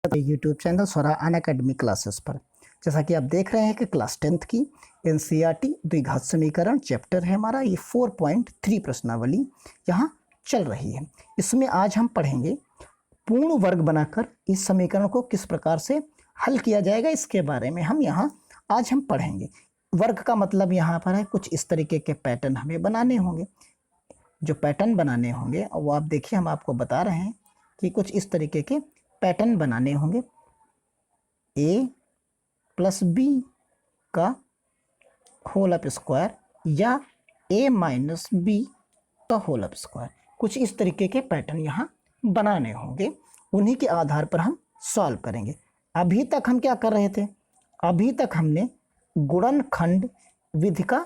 YouTube channel स्वरा Unacademy classes पर। जैसा कि आप देख रहे हैं कि क्लास 10th की एनसीईआरटी द्विघात समीकरण चैप्टर है हमारा, ये 4.3 प्रश्नावली यहाँ चल रही है। इसमें आज हम पढ़ेंगे पूर्ण वर्ग बनाकर इस समीकरण को किस प्रकार से हल किया जाएगा, इसके बारे में हम यहाँ आज हम पढ़ेंगे। वर्ग का मतलब यहाँ पर है कुछ इस तरीके के पैटर्न हमें बनाने होंगे। जो पैटर्न बनाने होंगे वो आप देखिए, हम आपको बता रहे हैं कि कुछ इस तरीके के पैटर्न बनाने होंगे। a प्लस बी का होल अप स्क्वायर या a माइनस बी का होल अप स्क्वायर, कुछ इस तरीके के पैटर्न यहाँ बनाने होंगे। उन्हीं के आधार पर हम सॉल्व करेंगे। अभी तक हम क्या कर रहे थे? अभी तक हमने गुणनखंड विधि का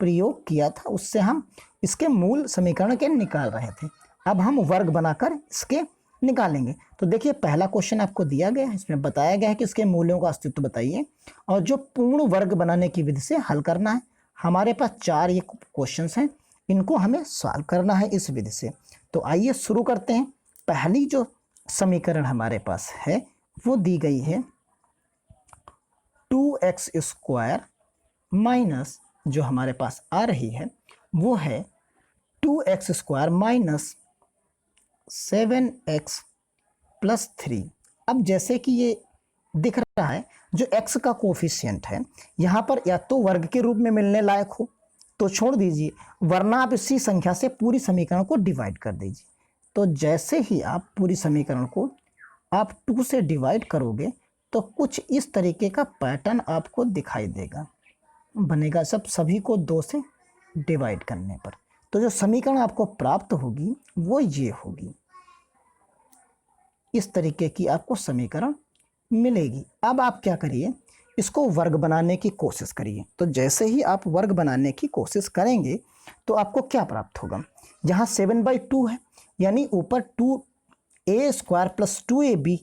प्रयोग किया था, उससे हम इसके मूल समीकरण के निकाल रहे थे। अब हम वर्ग बनाकर इसके निकालेंगे। तो देखिए, पहला क्वेश्चन आपको दिया गया है, इसमें बताया गया है कि इसके मूल्यों का अस्तित्व बताइए और जो पूर्ण वर्ग बनाने की विधि से हल करना है। हमारे पास 4 ये क्वेश्चंस हैं, इनको हमें सॉल्व करना है इस विधि से। तो आइए शुरू करते हैं। पहली जो समीकरण हमारे पास है वो दी गई है 2x स्क्वायर माइनस, जो हमारे पास आ रही है वो है 2x square minus 7x plus 3। अब जैसे कि ये दिख रहा है, जो x का कोफिशिएंट है यहाँ पर या तो वर्ग के रूप में मिलने लायक हो तो छोड़ दीजिए, वरना आप इसी संख्या से पूरी समीकरण को डिवाइड कर दीजिए। तो जैसे ही आप पूरी समीकरण को आप 2 से डिवाइड करोगे तो कुछ इस तरीके का पैटर्न आपको दिखाई देगा, बनेगा सब सभी को 2 से डिवाइड करने पर। तो जो समीकरण आपको प्राप्त होगी वो ये होगी, इस तरीके की आपको समीकरण मिलेगी। अब आप क्या करिए, इसको वर्ग बनाने की कोशिश करिए। तो जैसे ही आप वर्ग बनाने की कोशिश करेंगे तो आपको क्या प्राप्त होगा? यहाँ 7/2 है, यानी ऊपर 2a square plus 2ab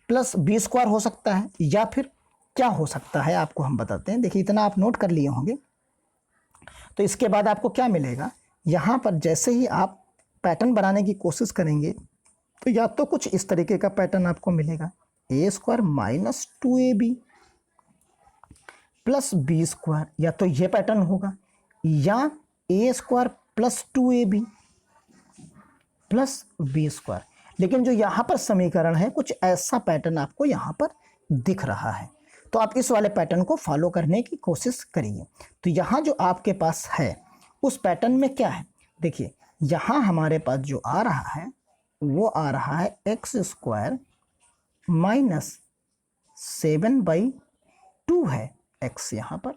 plus b square हो सकता है, या फिर क्या हो सकता है आपको हम बताते हैं। देखिए, इतना आप नोट कर लिए होंगे। तो इसके बाद आपको क्या मिलेगा, यहाँ पर जैसे ही आप पैटर्न बनाने की कोशिश करेंगे तो या तो कुछ इस तरीके का पैटर्न आपको मिलेगा, a square minus 2ab plus b square, या तो ये पैटर्न होगा, या a square plus 2ab plus b square. लेकिन जो यहाँ पर समीकरण है कुछ ऐसा पैटर्न आपको यहाँ पर दिख रहा है, तो आप इस वाले पैटर्न को फॉलो करने की कोशिश करिए। तो यहाँ जो आपके पास है उस पैटर्न में क्या है, देखिए यहाँ हमारे पास जो आ रहा है वो आ रहा है x स्क्वायर माइनस 7/2 है x यहाँ पर।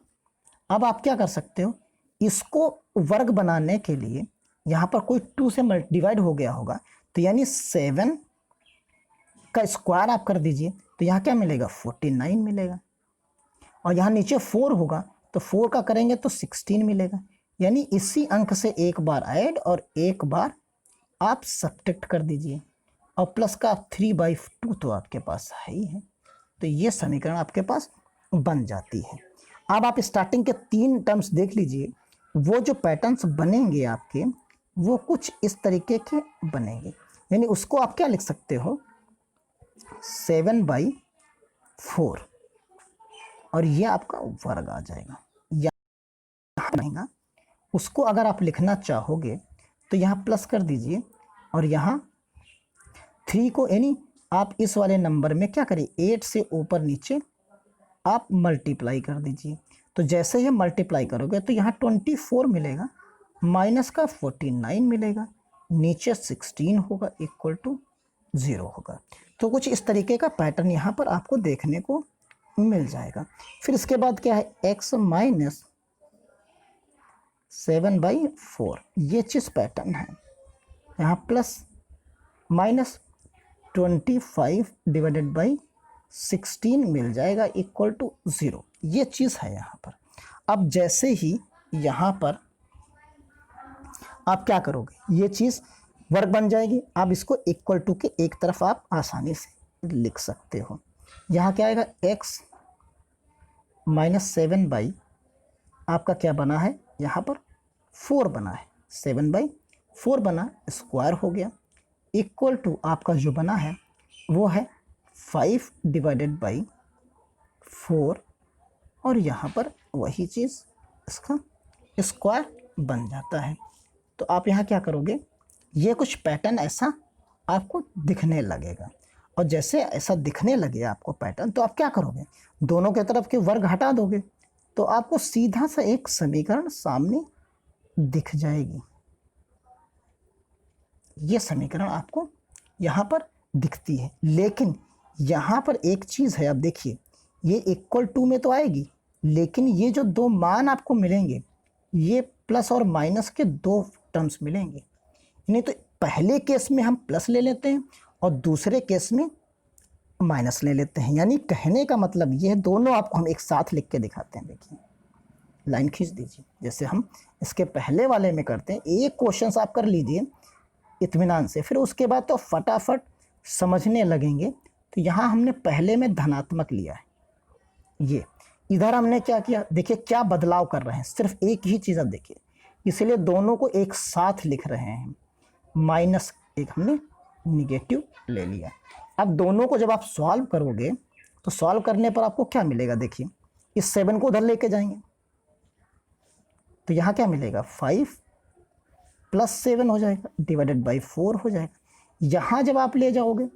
अब आप क्या कर सकते हो, इसको वर्ग बनाने के लिए यहाँ पर कोई 2 से डिवाइड हो गया होगा, तो यानी 7 का स्क्वायर आप कर दीजिए, तो यहाँ क्या मिलेगा 49 मिलेगा। और यहाँ नीचे 4 होगा तो 4 का करेंगे तो 16 मिलेगा। यानी इसी अंक से एक बार ऐड और एक बार आप सब्ट्रैक्ट कर दीजिए, और प्लस का 3/2 तो आपके पास है ही है। तो ये समीकरण आपके पास बन जाती है। अब आप स्टार्टिंग के 3 टर्म्स देख लीजिए, वो जो पैटर्न्स बनेंगे आपके वो कुछ इस तरीके के बनेंगे। यानी उसको आप क्या लिख सकते हो, 7/4, और ये आपका वर्ग आ जाएगा। यहाँ उसको अगर आप लिखना चाहोगे तो यहाँ प्लस कर दीजिए, और यहाँ 3 को यानी आप इस वाले नंबर में क्या करिए, 8 से ऊपर नीचे आप मल्टीप्लाई कर दीजिए। तो जैसे ही मल्टीप्लाई करोगे तो यहाँ 24 मिलेगा, माइनस का 49 मिलेगा, नीचे 16 होगा, इक्वल टू 0 होगा। तो कुछ इस तरीके का पैटर्न यहाँ पर आपको देखने को मिल जाएगा। फिर इसके बाद क्या है, x माइनस 7/4, ये चीज़ पैटर्न है। यहाँ प्लस माइनस 25/16 मिल जाएगा, इक्वल टू 0, ये चीज़ है यहाँ पर। अब जैसे ही यहाँ पर आप क्या करोगे, ये चीज़ वर्ग बन जाएगी। आप इसको इक्वल टू के एक तरफ आप आसानी से लिख सकते हो। यहाँ क्या आएगा, x माइनस 7 आपका क्या बना है, यहाँ पर 4 बना है, 7/4 बना, स्क्वायर हो गया, इक्वल टू आपका जो बना है वो है 5 डिवाइडेड बाई 4 और यहाँ पर वही चीज़ इसका स्क्वायर बन जाता है। तो आप यहाँ क्या करोगे, ये कुछ पैटर्न ऐसा आपको दिखने लगेगा, और जैसे ऐसा दिखने लगे आपको पैटर्न, तो आप क्या करोगे, दोनों के तरफ के वर्ग हटा दोगे, तो आपको सीधा सा एक समीकरण सामने दिख जाएगी। ये समीकरण आपको यहाँ पर दिखती है, लेकिन यहाँ पर एक चीज़ है, आप देखिए ये इक्वल टू में तो आएगी, लेकिन ये जो दो मान आपको मिलेंगे ये प्लस और माइनस के दो टर्म्स मिलेंगे। नहीं तो पहले केस में हम प्लस ले लेते हैं और दूसरे केस में माइनस ले लेते हैं। यानी कहने का मतलब ये दोनों आपको हम एक साथ लिख के दिखाते हैं। देखिए लाइन खींच दीजिए, जैसे हम इसके पहले वाले में करते हैं। एक क्वेश्चन आप कर लीजिए इत्मीनान से, फिर उसके बाद तो फटाफट समझने लगेंगे। तो यहाँ हमने पहले में धनात्मक लिया है, ये इधर हमने क्या किया, देखिए क्या बदलाव कर रहे हैं, सिर्फ एक ही चीज़ आप देखिए, इसलिए दोनों को एक साथ लिख रहे हैं। माइनस एक हमने निगेटिव ले लिया। अब दोनों को जब आप सॉल्व करोगे तो सॉल्व करने पर आपको क्या मिलेगा, देखिए इस 7 को उधर लेके जाएंगे तो यहाँ क्या मिलेगा, 5 + 7 हो जाएगा डिवाइडेड बाई 4 हो जाएगा। यहाँ जब आप ले जाओगे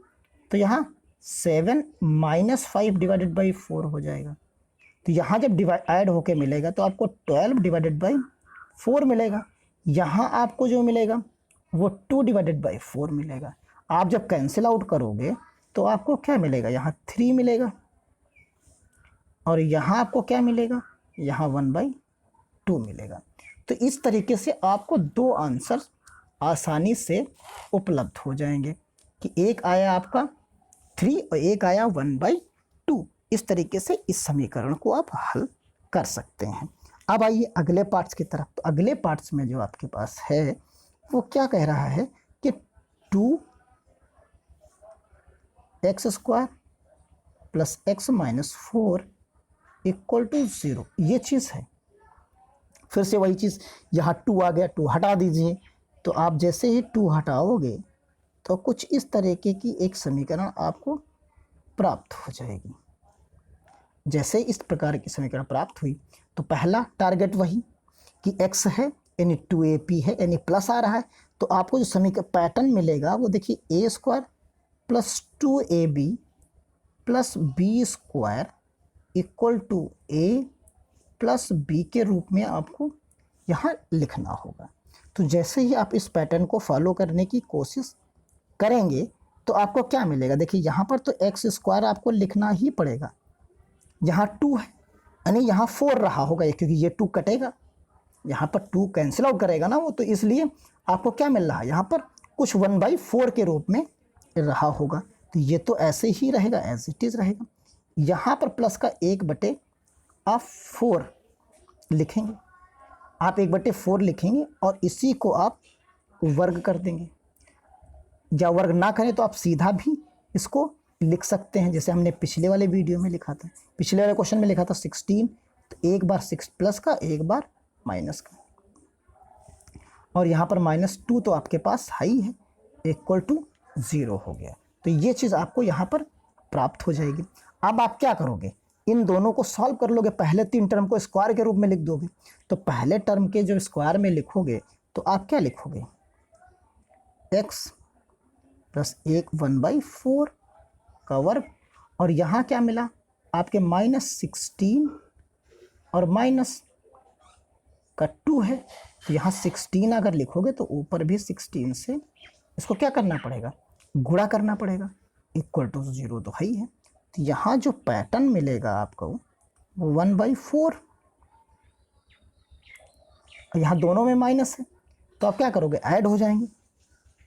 तो यहाँ 7 - 5 डिवाइडेड बाई 4 हो जाएगा। तो यहाँ जब ऐड होके मिलेगा तो आपको 12 डिवाइडेड बाई 4 मिलेगा। यहाँ आपको जो मिलेगा वो 2 डिवाइडेड बाई 4 मिलेगा। आप जब कैंसिल आउट करोगे तो आपको क्या मिलेगा, यहाँ 3 मिलेगा, और यहाँ आपको क्या मिलेगा, यहाँ 1/2 मिलेगा। तो इस तरीके से आपको दो आंसर आसानी से उपलब्ध हो जाएंगे कि एक आया आपका 3 और एक आया 1/2। इस तरीके से इस समीकरण को आप हल कर सकते हैं। अब आइए अगले पार्ट्स की तरफ। तो अगले पार्ट्स में जो आपके पास है वो क्या कह रहा है कि 2x² + x - 4 = 0, ये चीज़ है। फिर से वही चीज़, यहाँ 2 आ गया, 2 हटा दीजिए। तो आप जैसे ही 2 हटाओगे तो कुछ इस तरीके की एक समीकरण आपको प्राप्त हो जाएगी। जैसे इस प्रकार की समीकरण प्राप्त हुई तो पहला टारगेट वही कि x है यानी 2ab है, यानी प्लस आ रहा है। तो आपको जो समीकरण पैटर्न मिलेगा वो देखिए a² + 2ab + b² = a + b के रूप में आपको यहाँ लिखना होगा। तो जैसे ही आप इस पैटर्न को फॉलो करने की कोशिश करेंगे तो आपको क्या मिलेगा, देखिए यहाँ पर तो x² आपको लिखना ही पड़ेगा। यहाँ 2 है यानी यहाँ 4 रहा होगा, क्योंकि ये 2 कटेगा, यहाँ पर 2 कैंसिल आउट करेगा ना वो, तो इसलिए आपको क्या मिल रहा है, यहाँ पर कुछ 1/4 के रूप में रहा होगा। तो ये तो ऐसे ही रहेगा, एज इट इज़ रहेगा। यहाँ पर प्लस का 1/4 लिखेंगे, आप 1/4 लिखेंगे और इसी को आप वर्ग कर देंगे, या वर्ग ना करें तो आप सीधा भी इसको लिख सकते हैं, जैसे हमने पिछले वाले वीडियो में लिखा था, पिछले वाले क्वेश्चन में लिखा था 16, तो एक बार 6 प्लस का, एक बार माइनस का, और यहाँ पर -2 तो आपके पास हाई है, = 0 हो गया। तो ये चीज़ आपको यहाँ पर प्राप्त हो जाएगी। अब आप क्या करोगे, इन दोनों को सॉल्व कर लोगे, पहले 3 टर्म को स्क्वायर के रूप में लिख दोगे। तो पहले टर्म के जो स्क्वायर में लिखोगे तो आप क्या लिखोगे, x + 1/4 का वर्ग, और यहाँ क्या मिला आपके -16 और माइनस का 2 है। तो यहाँ 16 अगर लिखोगे तो ऊपर भी 16 से इसको क्या करना पड़ेगा, गुणा करना पड़ेगा, = 0 तो है ही है। तो यहाँ जो पैटर्न मिलेगा आपको वो 1/4, यहाँ दोनों में माइनस है तो आप क्या करोगे, ऐड हो जाएंगे।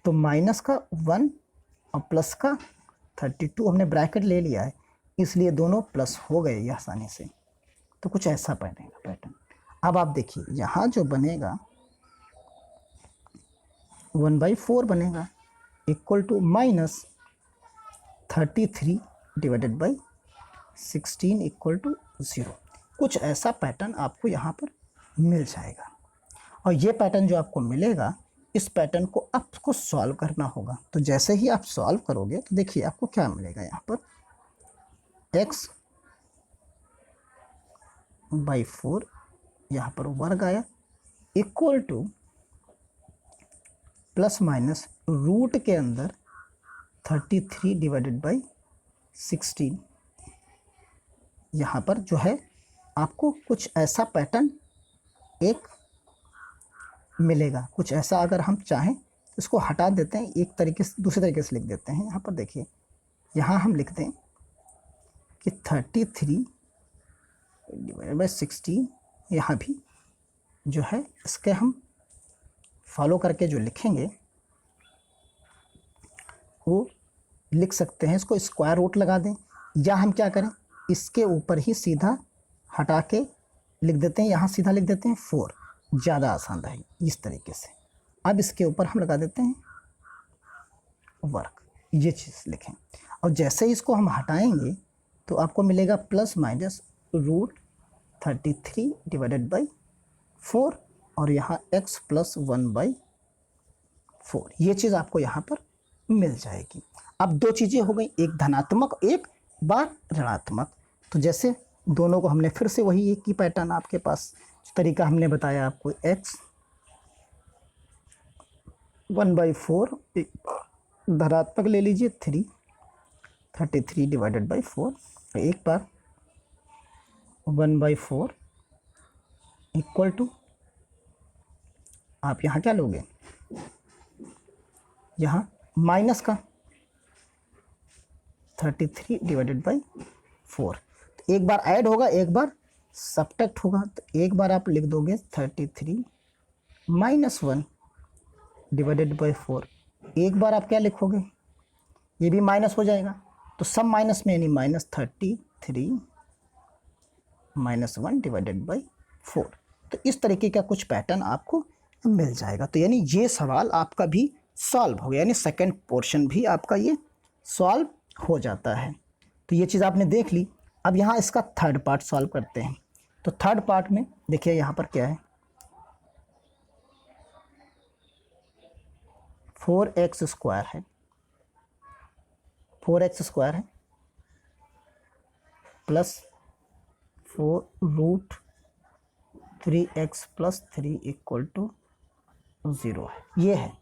तो माइनस का 1 और प्लस का 32, हमने ब्रैकेट ले लिया है इसलिए दोनों प्लस हो गए ये आसानी से। तो कुछ ऐसा बनेगा पैटर्न। अब आप देखिए यहाँ जो बनेगा 1/4 बनेगा, = -33 डिवाइडेड बाई 16 = 0। कुछ ऐसा पैटर्न आपको यहाँ पर मिल जाएगा, और ये पैटर्न जो आपको मिलेगा इस पैटर्न को आपको सॉल्व करना होगा। तो जैसे ही आप सॉल्व करोगे तो देखिए आपको क्या मिलेगा, यहाँ पर एक्स बाई 4, यहाँ पर वर्ग आया, equal to plus minus root के अंदर 33 डिवाइडेड बाई 16। यहाँ पर जो है आपको कुछ ऐसा पैटर्न एक मिलेगा, कुछ ऐसा। अगर हम चाहें इसको हटा देते हैं, एक तरीके से दूसरे तरीके से लिख देते हैं। यहाँ पर देखिए, यहाँ हम लिखते हैं कि 33 डिवाइडेड बाई 16। यहाँ भी जो है इसके हम फॉलो करके जो लिखेंगे वो लिख सकते हैं। इसको स्क्वायर रूट लगा दें, या हम क्या करें, इसके ऊपर ही सीधा हटा के लिख देते हैं। यहाँ सीधा लिख देते हैं 4, ज़्यादा आसान रहेगी इस तरीके से। अब इसके ऊपर हम लगा देते हैं वर्क, ये चीज़ लिखें। और जैसे ही इसको हम हटाएंगे तो आपको मिलेगा plus minus root 33 divided by 4, और यहाँ x प्लस 1/4। ये चीज़ आपको यहाँ पर मिल जाएगी। अब दो चीज़ें हो गई, एक धनात्मक, एक बार ऋणात्मक। तो जैसे दोनों को हमने फिर से वही एक ही पैटर्न आपके पास तरीका हमने बताया आपको, x 1/4 धनात्मक ले लीजिए, 33 डिवाइडेड बाई 4, एक बार 1/4 इक्वल टू, आप यहाँ क्या लोगे, यहाँ माइनस का 33 डिवाइडेड बाई 4। तो एक बार ऐड होगा, एक बार सब्ट्रैक्ट होगा। तो एक बार आप लिख दोगे 33 माइनस 1 डिवाइडेड बाई 4। एक बार आप क्या लिखोगे, ये भी माइनस हो जाएगा, तो सब माइनस में, यानी माइनस 33 माइनस 1 डिवाइडेड बाई 4। तो इस तरीके का कुछ पैटर्न आपको मिल जाएगा। तो यानी ये सवाल आपका भी सॉल्व हो गया, यानी सेकंड पोर्शन भी आपका ये सॉल्व हो जाता है। तो ये चीज़ आपने देख ली। अब यहाँ इसका थर्ड पार्ट सॉल्व करते हैं। तो थर्ड पार्ट में देखिए यहाँ पर क्या है, 4x स्क्वायर है, 4x स्क्वायर है plus 4 root 3x plus 3 equal to 0 है। ये है,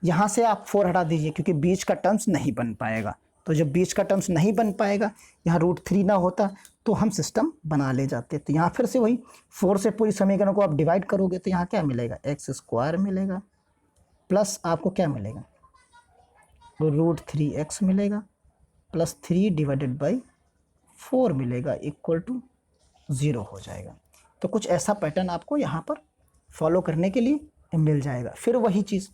यहाँ से आप 4 हटा दीजिए क्योंकि बीच का टर्म्स नहीं बन पाएगा। तो जब बीच का टर्म्स नहीं बन पाएगा, यहाँ रूट 3 ना होता तो हम सिस्टम बना ले जाते। तो यहाँ फिर से वही 4 से पूरी समीकरण को आप डिवाइड करोगे तो यहाँ क्या मिलेगा, एक्स स्क्वायर मिलेगा, प्लस आपको क्या मिलेगा, रूट 3x मिलेगा, प्लस 3 डिवाइडेड बाई 4 मिलेगा, इक्वल टू 0 हो जाएगा। तो कुछ ऐसा पैटर्न आपको यहाँ पर फॉलो करने के लिए मिल जाएगा। फिर वही चीज़,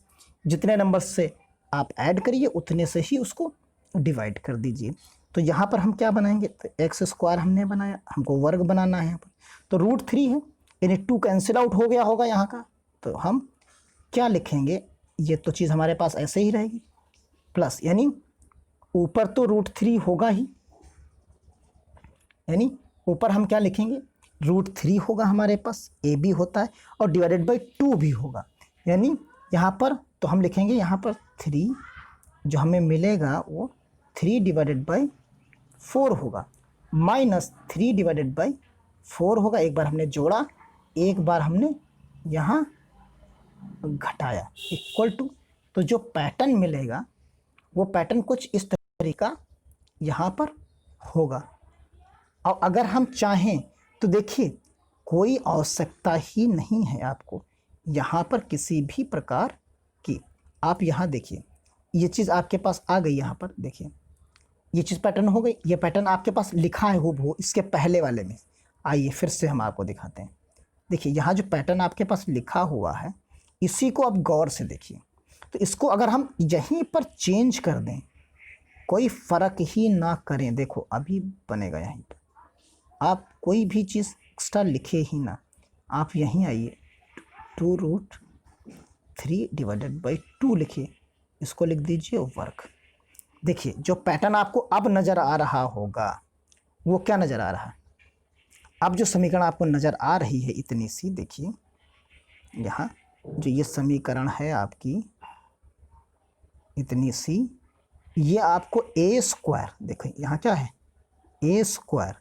जितने नंबर से आप ऐड करिए उतने से ही उसको डिवाइड कर दीजिए। तो यहाँ पर हम क्या बनाएंगे, तो एक्स स्क्वायर हमने बनाया, हमको वर्ग बनाना है यहाँ पर। तो रूट 3 है, यानी 2 कैंसिल आउट हो गया होगा यहाँ का। तो हम क्या लिखेंगे, ये तो चीज़ हमारे पास ऐसे ही रहेगी, प्लस, यानी ऊपर तो रूट 3 होगा ही, यानी ऊपर हम क्या लिखेंगे, रूट 3 होगा हमारे पास, ए भी होता है, और डिवाइडेड बाई 2 भी होगा। यानी यहाँ पर तो हम लिखेंगे यहाँ पर 3, जो हमें मिलेगा वो 3 डिवाइडेड बाई 4 होगा, माइनस 3 डिवाइडेड बाई 4 होगा। एक बार हमने जोड़ा, एक बार हमने यहाँ घटाया, इक्वल टू। तो जो पैटर्न मिलेगा वो पैटर्न कुछ इस तरीका यहाँ पर होगा। और अगर हम चाहें तो देखिए, कोई आवश्यकता ही नहीं है आपको यहाँ पर किसी भी प्रकार की। आप यहाँ देखिए, ये चीज़ आपके पास आ गई, यहाँ पर देखिए ये चीज़ पैटर्न हो गई। ये पैटर्न आपके पास लिखा है वो इसके पहले वाले में। आइए फिर से हम आपको दिखाते हैं। देखिए यहाँ जो पैटर्न आपके पास लिखा हुआ है, इसी को आप गौर से देखिए। तो इसको अगर हम यहीं पर चेंज कर दें, कोई फ़र्क ही ना करें, देखो अभी बनेगा यहीं पर। आप कोई भी चीज़ एक्स्ट्रा लिखे ही ना, आप यहीं आइए, 2 रूट 3 डिवाइडेड बाई 2 लिखिए, इसको लिख दीजिए वर्ग। देखिए जो पैटर्न आपको अब नज़र आ रहा होगा वो क्या नज़र आ रहा है, अब जो समीकरण आपको नज़र आ रही है इतनी सी, देखिए यहाँ जो ये समीकरण है आपकी इतनी सी, ये आपको ए स्क्वायर, देखो यहाँ क्या है a square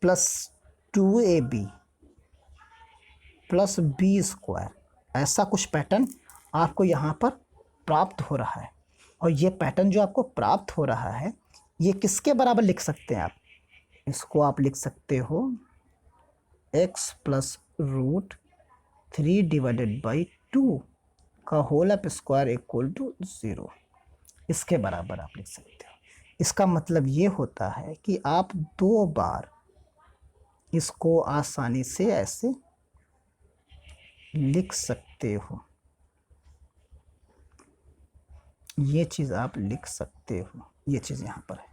plus 2ab plus b square, ऐसा कुछ पैटर्न आपको यहाँ पर प्राप्त हो रहा है। और ये पैटर्न जो आपको प्राप्त हो रहा है ये किसके बराबर लिख सकते हैं आप? इसको आप लिख सकते हो x plus root 3 divided by 2 का whole up square equal to 0, इसके बराबर आप लिख सकते हो। इसका मतलब ये होता है कि आप 2 बार इसको आसानी से ऐसे लिख सकते हो, ये चीज़ आप लिख सकते हो, ये चीज़ यहाँ पर है,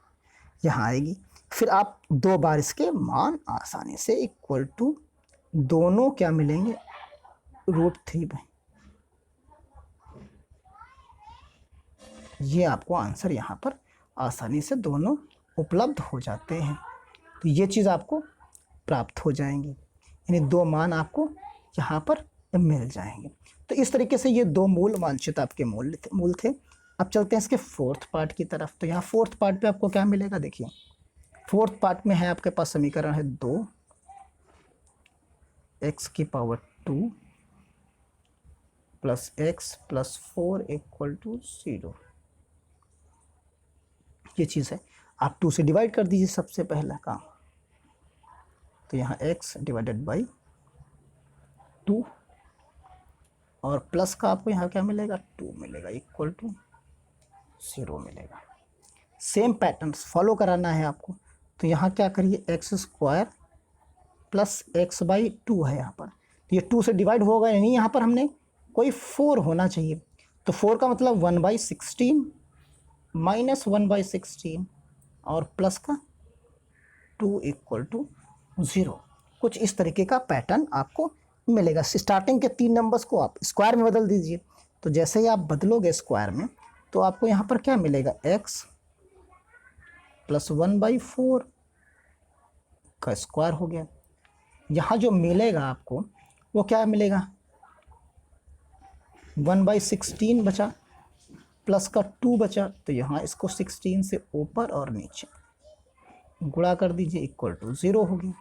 यहाँ आएगी। फिर आप 2 बार इसके मान आसानी से इक्वल टू दोनों क्या मिलेंगे, √3 ये आपको आंसर यहाँ पर आसानी से दोनों उपलब्ध हो जाते हैं। तो ये चीज़ आपको प्राप्त हो जाएंगी, यानी 2 मान आपको यहाँ पर मिल जाएंगे। तो इस तरीके से ये 2 मूल वांछित आपके मूल थे। अब चलते हैं इसके 4th पार्ट की तरफ। तो यहाँ 4th पार्ट पे आपको क्या मिलेगा, देखिए 4th पार्ट में है आपके पास समीकरण है 2x⁴ plus x plus 4 equal to 0, ये चीज़ है। आप 2 से डिवाइड कर दीजिए सबसे पहला काम, तो यहाँ x डिवाइडेड बाई 2 और प्लस का आपको यहाँ क्या मिलेगा, 2 मिलेगा इक्वल टू 0 मिलेगा। सेम पैटर्न फॉलो कराना है आपको। तो यहाँ क्या करिए, x² प्लस x/2 है यहाँ पर, तो ये 2 से डिवाइड होगा, यानी यहाँ पर हमने कोई 4 होना चाहिए। तो 4 का मतलब 1/16 माइनस 1/16 और प्लस का 2 इक्वल टू 0, कुछ इस तरीके का पैटर्न आपको मिलेगा। स्टार्टिंग के 3 नंबर्स को आप स्क्वायर में बदल दीजिए। तो जैसे ही आप बदलोगे स्क्वायर में तो आपको यहाँ पर क्या मिलेगा, x प्लस 1/4 का स्क्वायर हो गया। यहाँ जो मिलेगा आपको वो क्या मिलेगा, 1/16 बचा प्लस का 2 बचा, तो यहाँ इसको 16 से ऊपर और नीचे गुणा कर दीजिए इक्वल टू 0 हो गया।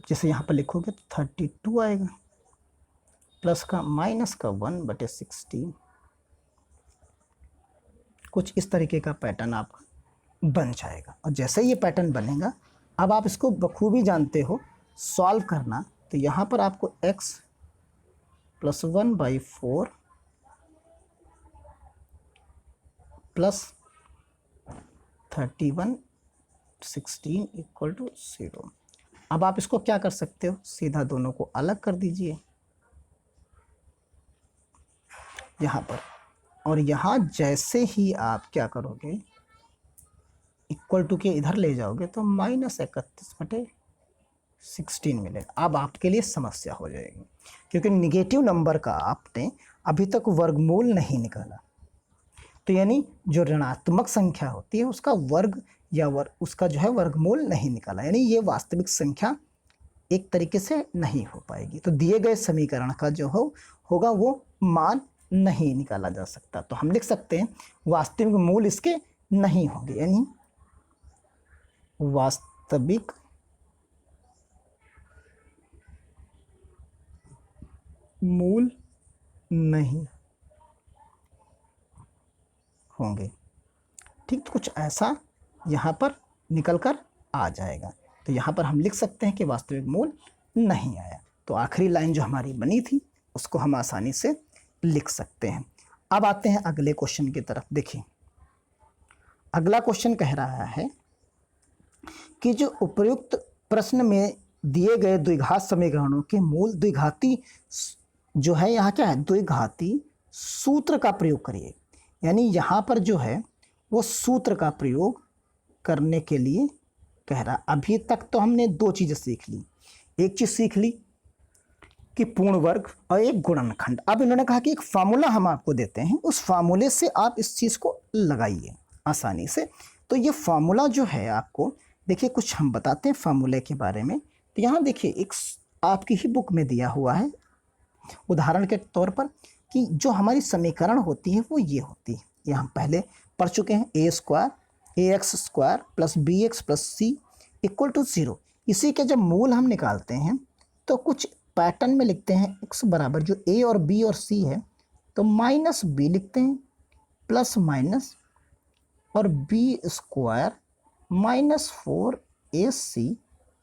जैसे यहाँ पर लिखोगे तो 32 आएगा, प्लस का माइनस का 1/16, कुछ इस तरीके का पैटर्न आपका बन जाएगा। और जैसे ये पैटर्न बनेगा, अब आप इसको बखूबी जानते हो सॉल्व करना। तो यहाँ पर आपको x plus 1/4 plus 31/16 equal to 0। अब आप इसको क्या कर सकते हो, सीधा दोनों को अलग कर दीजिए यहाँ पर, और यहाँ जैसे ही आप क्या करोगे, इक्वल टू के इधर ले जाओगे तो -31/16 मिलेगा। अब आपके लिए समस्या हो जाएगी, क्योंकि निगेटिव नंबर का आपने अभी तक वर्गमूल नहीं निकाला। तो यानी जो ऋणात्मक संख्या होती है उसका वर्ग या उसका जो है वर्गमूल नहीं निकाला, यानी ये वास्तविक संख्या एक तरीके से नहीं हो पाएगी। तो दिए गए समीकरण का जो होगा वो मान नहीं निकाला जा सकता। तो हम लिख सकते हैं वास्तविक मूल इसके नहीं होंगे, यानी वास्तविक मूल नहीं होंगे। ठीक, तो कुछ ऐसा यहाँ पर निकल कर आ जाएगा। तो यहाँ पर हम लिख सकते हैं कि वास्तविक मूल नहीं आया। तो आखिरी लाइन जो हमारी बनी थी उसको हम आसानी से लिख सकते हैं। अब आते हैं अगले क्वेश्चन की तरफ। देखिए अगला क्वेश्चन कह रहा है कि जो उपयुक्त प्रश्न में दिए गए द्विघात समीकरणों के मूल द्विघाती जो है, यहाँ क्या है, द्विघाती सूत्र का प्रयोग करिए। यानी यहाँ पर जो है वो सूत्र का प्रयोग करने के लिए कह रहा। अभी तक तो हमने 2 चीज़ें सीख ली। एक चीज़ सीख ली कि पूर्ण वर्ग और एक गुणनखंड। अब इन्होंने कहा कि एक फार्मूला हम आपको देते हैं, उस फार्मूले से आप इस चीज़ को लगाइए आसानी से। तो ये फार्मूला जो है आपको देखिए, कुछ हम बताते हैं फार्मूले के बारे में। तो यहाँ देखिए एक आपकी ही बुक में दिया हुआ है उदाहरण के तौर पर। कि जो हमारी समीकरण होती है वो ये होती है, ये हम पहले पढ़ चुके हैं, a square a x square plus b x plus c equal to 0। इसी के जब मूल हम निकालते हैं तो कुछ पैटर्न में लिखते हैं, x बराबर जो a और b और c है तो माइनस बी लिखते हैं प्लस माइनस और B square minus 4ac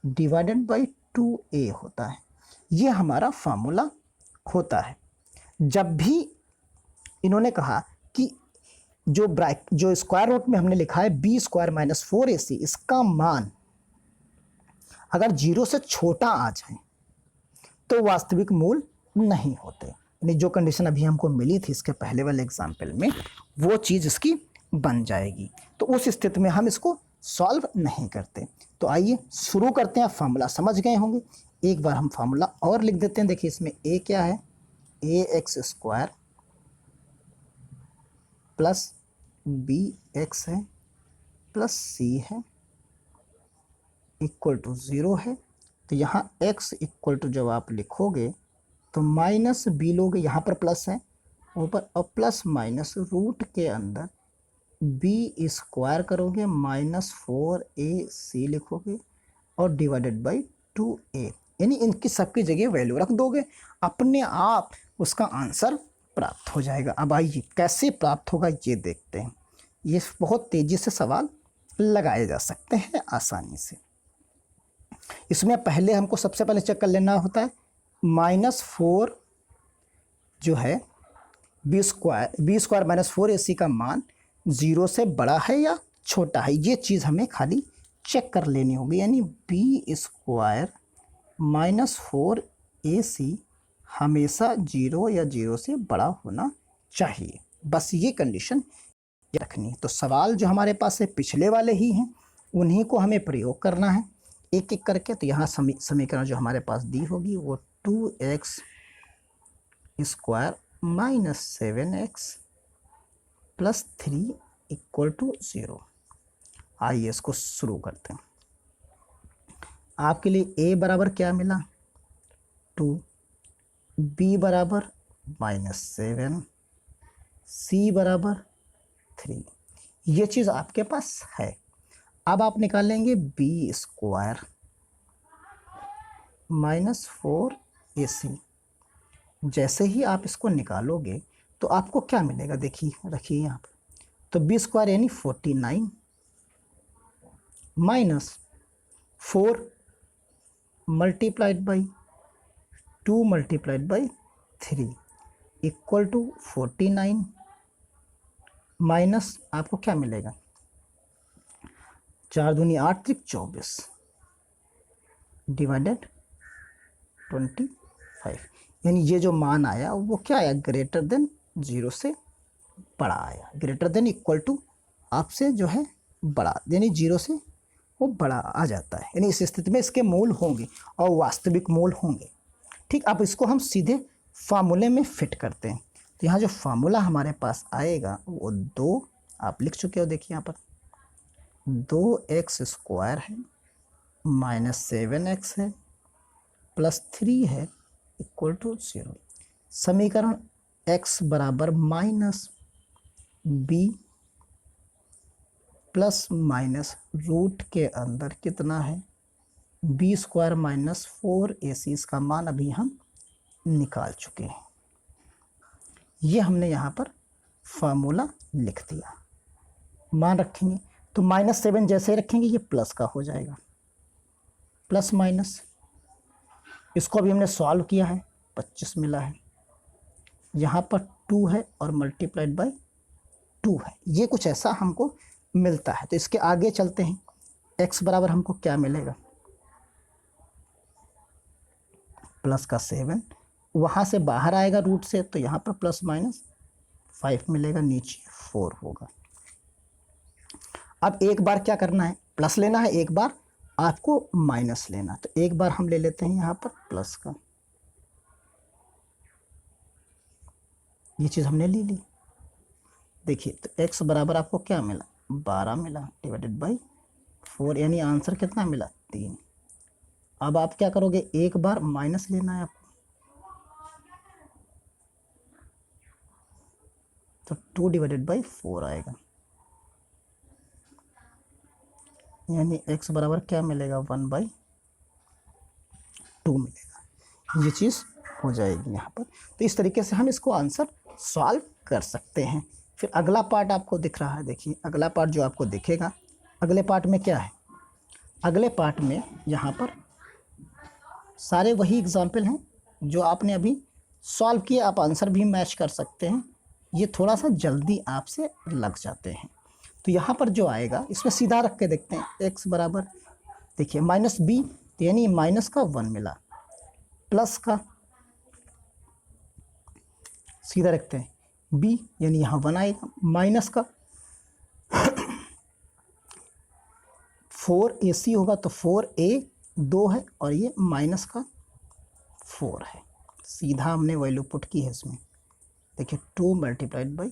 divided by 2a होता है। ये हमारा फार्मूला होता है। जब भी इन्होंने कहा कि जो स्क्वायर रूट में हमने लिखा है बी स्क्वायर माइनस 4ac, इसका मान अगर 0 से छोटा आ जाए तो वास्तविक मूल नहीं होते, यानी जो कंडीशन अभी हमको मिली थी इसके पहले वाले एग्जाम्पल में वो चीज़ इसकी बन जाएगी। तो उस स्थिति में हम इसको सॉल्व नहीं करते। तो आइए शुरू करते हैं। फार्मूला समझ गए होंगे, एक बार हम फार्मूला और लिख देते हैं। देखिए इसमें ए क्या है, a x square plus b x है प्लस सी है इक्वल टू 0 है। तो यहाँ x इक्वल टू जब आप लिखोगे तो माइनस बी लोगे, यहाँ पर प्लस है ऊपर, और प्लस माइनस रूट के अंदर बी स्क्वायर करोगे माइनस 4ac लिखोगे और डिवाइडेड बाई 2a, यानी इनकी सबकी जगह वैल्यू रख दोगे, अपने आप उसका आंसर प्राप्त हो जाएगा। अब आइए कैसे प्राप्त होगा ये देखते हैं। ये बहुत तेज़ी से सवाल लगाए जा सकते हैं आसानी से। इसमें पहले हमको सबसे पहले चेक कर लेना होता है -4 जो है बी स्क्वायर माइनस 4ac का मान 0 से बड़ा है या छोटा है, ये चीज़ हमें खाली चेक कर लेनी होगी। यानी बी स्क्वायर माइनस 4ac हमेशा 0 या 0 से बड़ा होना चाहिए, बस ये कंडीशन रखनी है। तो सवाल जो हमारे पास है पिछले वाले ही हैं, उन्हीं को हमें प्रयोग करना है एक एक करके। तो यहाँ समीकरण जो हमारे पास दी होगी वो 2x square minus 7x plus 3 equal to 0। आइए इसको शुरू करते हैं। आपके लिए a बराबर क्या मिला 2, b बराबर -7, c बराबर 3, ये चीज़ आपके पास है। अब आप निकालेंगे बी स्क्वायर माइनस 4ac। जैसे ही आप इसको निकालोगे तो आपको क्या मिलेगा, देखिए रखिए यहाँ पर, तो बी स्क्वायर यानी 49 minus 4 multiplied by 2 multiplied by 3 equal to 49 minus आपको क्या मिलेगा 4 दूनी 8 त्रिक 24 डिवाइडेड 25, यानी ये जो मान आया वो क्या आया, ग्रेटर देन 0 से बड़ा आया, ग्रेटर देन इक्वल टू आपसे जो है बड़ा, यानी 0 से वो बड़ा आ जाता है। यानी इस स्थिति में इसके मूल होंगे और वास्तविक मूल होंगे। ठीक, अब इसको हम सीधे फार्मूले में फिट करते हैं। तो यहाँ जो फार्मूला हमारे पास आएगा वो 2 आप लिख चुके हो, देखिए यहाँ पर 2x स्क्वायर है माइनस 7x है प्लस 3 है इक्वल टू 0। समीकरण x बराबर minus B plus minus root के अंदर कितना है बी स्क्वायर माइनस 4ac, इसका मान अभी हम निकाल चुके हैं। ये हमने यहाँ पर फार्मूला लिख दिया, मान रखेंगे तो -7 जैसे रखेंगे ये प्लस का हो जाएगा, प्लस माइनस इसको अभी हमने सॉल्व किया है 25 मिला है, यहाँ पर 2 है और मल्टीप्लाइड बाय 2 है, ये कुछ ऐसा हमको मिलता है। तो इसके आगे चलते हैं, x बराबर हमको क्या मिलेगा प्लस का 7, वहाँ से बाहर आएगा रूट से तो यहाँ पर प्लस माइनस 5 मिलेगा, नीचे 4 होगा। अब एक बार क्या करना है, प्लस लेना है, एक बार आपको माइनस लेना। तो एक बार हम ले लेते हैं यहाँ पर प्लस का, ये चीज़ हमने ले ली। देखिए तो x बराबर आपको क्या मिला 12 मिला डिवाइडेड बाई 4, यानी आंसर कितना मिला 3। अब आप क्या करोगे, एक बार माइनस लेना है आपको, तो 2 डिवाइडेड बाई 4 आएगा, यानी x बराबर क्या मिलेगा 1/2 मिलेगा। ये चीज़ हो जाएगी यहाँ पर। तो इस तरीके से हम इसको आंसर सॉल्व कर सकते हैं। फिर अगला पार्ट आपको दिख रहा है, देखिए अगला पार्ट जो आपको दिखेगा, अगले पार्ट में क्या है, अगले पार्ट में यहाँ पर सारे वही एग्जाम्पल हैं जो आपने अभी सॉल्व किए, आप आंसर भी मैच कर सकते हैं। ये थोड़ा सा जल्दी आपसे लग जाते हैं। तो यहाँ पर जो आएगा इसमें सीधा रख के देखते हैं, x बराबर देखिए -b, यानी माइनस का 1 मिला, प्लस का सीधा रखते हैं b, यानी यहाँ 1 आएगा, माइनस का 4ac होगा तो 4a 2 है और ये माइनस का 4 है। सीधा हमने वैल्यू पुट की है इसमें, देखिए 2 मल्टीप्लाइड बाई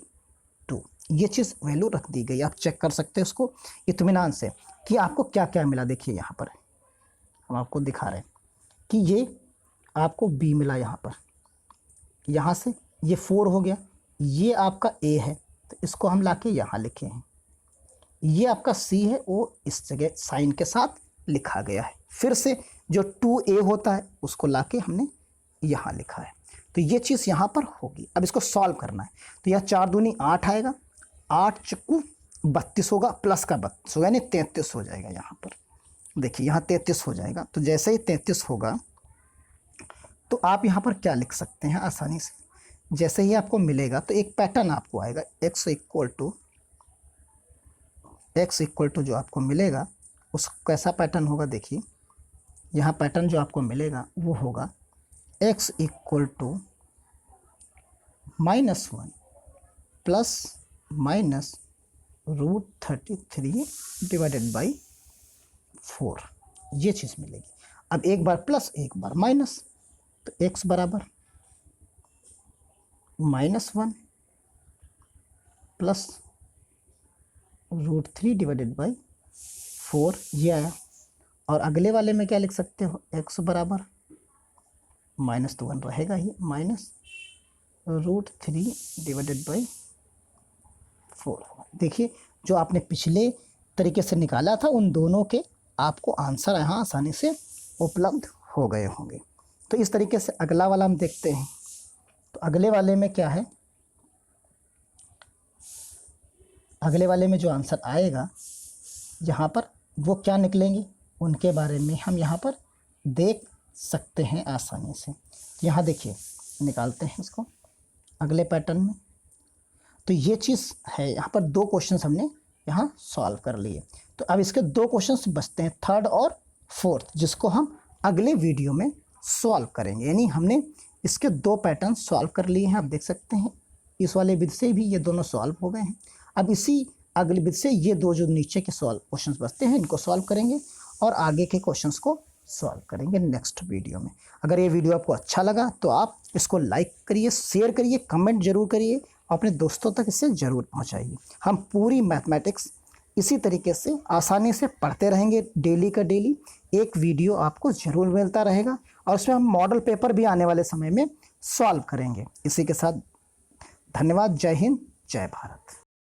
2, ये चीज़ वैल्यू रख दी गई। आप चेक कर सकते हैं उसको इत्मीनान से कि आपको क्या क्या मिला। देखिए यहाँ पर हम आपको दिखा रहे हैं कि ये आपको b मिला, यहाँ पर यहाँ से ये 4 हो गया, ये आपका a है तो इसको हम लाके यहाँ लिखे हैं, ये आपका c है वो इस जगह साइन के साथ लिखा गया है। फिर से जो 2a होता है उसको लाके हमने यहाँ लिखा है। तो ये चीज़ यहाँ पर होगी। अब इसको सॉल्व करना है, तो यह 4 दूनी 8 आएगा, 8 चक्कू 32 होगा, प्लस का 32 होगा, यानी 33 हो जाएगा। यहाँ पर देखिए यहाँ 33 हो जाएगा। तो जैसे ही 33 होगा तो आप यहाँ पर क्या लिख सकते हैं आसानी से, जैसे ही आपको मिलेगा तो एक पैटर्न आपको आएगा, x इक्वल टू जो आपको मिलेगा उस कैसा पैटर्न होगा, देखिए यहाँ पैटर्न जो आपको मिलेगा वो होगा x equal to -1 plus minus √33 divided by 4, ये चीज़ मिलेगी। अब एक बार प्लस एक बार माइनस, तो x बराबर -1 प्लस √3 डिवाइडेड बाई 4, ये आया। और अगले वाले में क्या लिख सकते हो, x बराबर माइनस तो 1 रहेगा ही, माइनस √3 डिवाइडेड बाई 4। देखिए जो आपने पिछले तरीके से निकाला था उन दोनों के आपको आंसर यहाँ आसानी से उपलब्ध हो गए होंगे। तो इस तरीके से अगला वाला हम देखते हैं। तो अगले वाले में क्या है, अगले वाले में जो आंसर आएगा यहाँ पर वो क्या निकलेंगे उनके बारे में हम यहाँ पर देख सकते हैं आसानी से। यहाँ देखिए निकालते हैं इसको अगले पैटर्न में। तो ये चीज़ है, यहाँ पर 2 क्वेश्चंस हमने यहाँ सॉल्व कर लिए। तो अब इसके 2 क्वेश्चंस बचते हैं, 3rd और 4th, जिसको हम अगले वीडियो में सॉल्व करेंगे। यानी हमने इसके 2 पैटर्न सॉल्व कर लिए हैं। आप देख सकते हैं इस वाले विधि से भी ये दोनों सॉल्व हो गए हैं। अब इसी अगली विधि से ये 2 जो नीचे के क्वेश्चंस बचते हैं इनको सॉल्व करेंगे और आगे के क्वेश्चंस को सॉल्व करेंगे नेक्स्ट वीडियो में। अगर ये वीडियो आपको अच्छा लगा तो आप इसको लाइक करिए, शेयर करिए, कमेंट जरूर करिए, अपने दोस्तों तक इसे ज़रूर पहुंचाइए। हम पूरी मैथमेटिक्स इसी तरीके से आसानी से पढ़ते रहेंगे, डेली का डेली एक वीडियो आपको ज़रूर मिलता रहेगा और उसमें हम मॉडल पेपर भी आने वाले समय में सॉल्व करेंगे। इसी के साथ धन्यवाद। जय हिंद, जय भारत।